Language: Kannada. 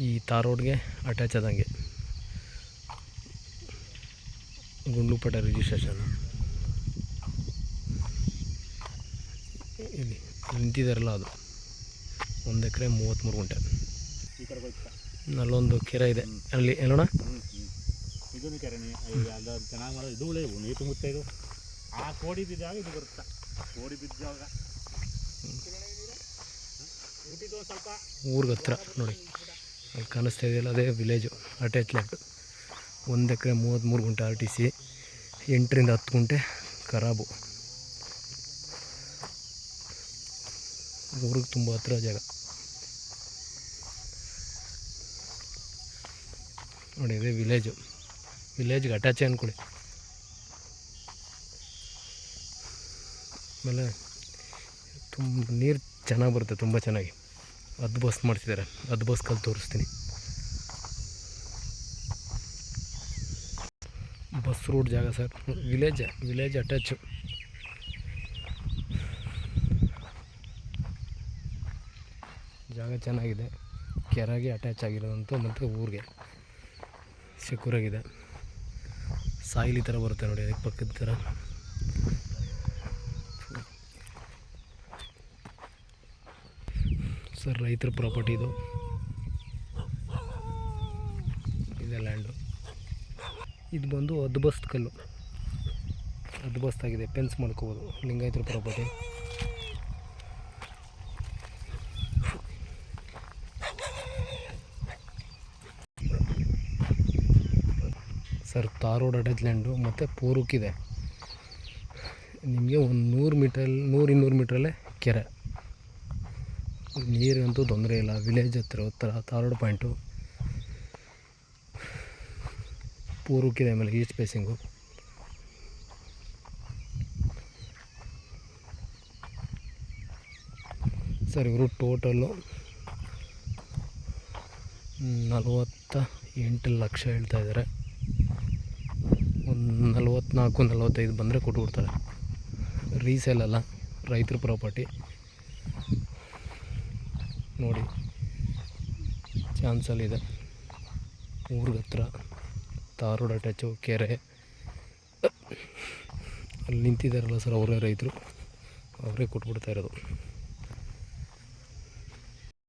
ಈ ತಾರ್ ರೋಡ್ಗೆ ಅಟ್ಯಾಚ್ ಆದಂಗೆ ಗುಂಡ್ಲುಪೇಟೆ ರಿಜಿಸ್ಟ್ರೇಷನ್. ಇಲ್ಲಿ ನಿಂತಿದ್ದಾರಲ್ಲ ಅದು 1 ಎಕರೆ 33 ಗುಂಟೆ. ಅಲ್ಲೊಂದು ಕೆರೆ ಇದೆ, ಅಲ್ಲಿ ಎಲ್ಲೋಣ ಇದನ್ನು ಕೆರೆನೇ ಚೆನ್ನಾಗಿ ಮಾಡೋದು. ಇದು ಉಳಿವು ನೀರು ತುಂಬುತ್ತೆ. ಇದು ಆ ಕೋಡಿ ಬಿದ್ದಾಗ ಇದು ಬರುತ್ತಾ, ಕೋಡಿ ಬಿದ್ದಾಗ ಸ್ವಲ್ಪ ಊರಿಗೆ ಹತ್ರ ನೋಡಿ ಅಲ್ಲಿ ಕಾಣಿಸ್ತಾ ಇದೆಯಲ್ಲ, ಅದೇ ವಿಲೇಜು ಅಟ್ಯಾಚ್ ಲ್ಯಾಂಡ್. 1 ಎಕರೆ 33 ಗುಂಟೆ RTC, 8ರಿಂದ 10 ಗುಂಟೆ ಖರಾಬು. ಊರಿಗೆ ತುಂಬ ಹತ್ರ ಜಾಗ ನೋಡಿ. ಇದೇ ವಿಲೇಜ್ಗೆ ಅಟ್ಯಾಚೇ ಅಂದ್ಕೊಳ್ಳಿ. ಆಮೇಲೆ ತುಂಬ ನೀರು ಚೆನ್ನಾಗಿ ಬರುತ್ತೆ, ತುಂಬ ಚೆನ್ನಾಗಿ. ಅದು ಬಸ್ ಮಾಡ್ತಿದ್ದಾರೆ, ಅದು ಬಸ್ ಕಲ್ ತೋರಿಸ್ತೀನಿ. ಬಸ್ ರೂಟ್ ಜಾಗ ಸರ್, ವಿಲೇಜ್ ಅಟ್ಯಾಚು. ಜಾಗ ಚೆನ್ನಾಗಿದೆ, ಕೆರೆಗೆ ಅಟ್ಯಾಚ್ ಆಗಿರೋದಂತೂ, ಮತ್ತು ಊರಿಗೆ ಸೆಕ್ಯೂರ್ ಆಗಿದೆ. ಸಾಯಿಲಿ ಥರ ಬರುತ್ತೆ ನೋಡಿ, ಅದಕ್ಕೆ ಪಕ್ಕದ ಥರ. ಸರ್ ರೈತರ ಪ್ರಾಪರ್ಟಿ ಇದು, ಇದೆ ಲ್ಯಾಂಡು. ಇದು ಬಂದು ಅದ್ಬಸ್ತ್ ಕಲ್ಲು, ಅದ್ಬಸ್ತಾಗಿದೆ, ಫೆನ್ಸ್ ಮಾಡ್ಕೋಬೋದು. ಲಿಂಗಾಯತರ property. Sir tar road attach land, ಮತ್ತು ಪೂರಕ್ಕಿದೆ ನಿಮಗೆ. ಒಂದು 100-200 ಮೀಟ್ರಲ್ಲೇ ಕೆರೆ. ನೀರಂತೂ ತೊಂದರೆ ಇಲ್ಲ. ವಿಲೇಜ್ ಹತ್ರ ತಾರ್ ರೋಡ್ ಪಾಯಿಂಟು ಪೂರಕ್ಕಿದೆ. ಆಮೇಲೆ ಈಸ್ಟ್ ಫೇಸಿಂಗು. ಸರ್ ಇವರು ಟೋಟಲ್ಲು 48 ಲಕ್ಷ ಹೇಳ್ತಾಯಿದ್ದಾರೆ. ಒಂದು 44-45 ಬಂದರೆ ಕೊಟ್ಬಿಡ್ತಾರೆ. ರೀಸೇಲ್ ಅಲ್ಲ, ರೈತರ ಪ್ರಾಪರ್ಟಿ ನೋಡಿ. ಚಾನ್ಸಲ್ಲಿದೆ, ಊರಿಗೆ ಹತ್ರ, ತಾರ್ ರೋಡ್ ಅಟ್ಯಾಚು, ಕೆರೆ. ಅಲ್ಲಿ ನಿಂತಿದ್ದಾರಲ್ಲ ಸರ್, ಅವರೇ ರೈತರು, ಅವರೇ ಕೊಟ್ಬಿಡ್ತಾ ಇರೋದು.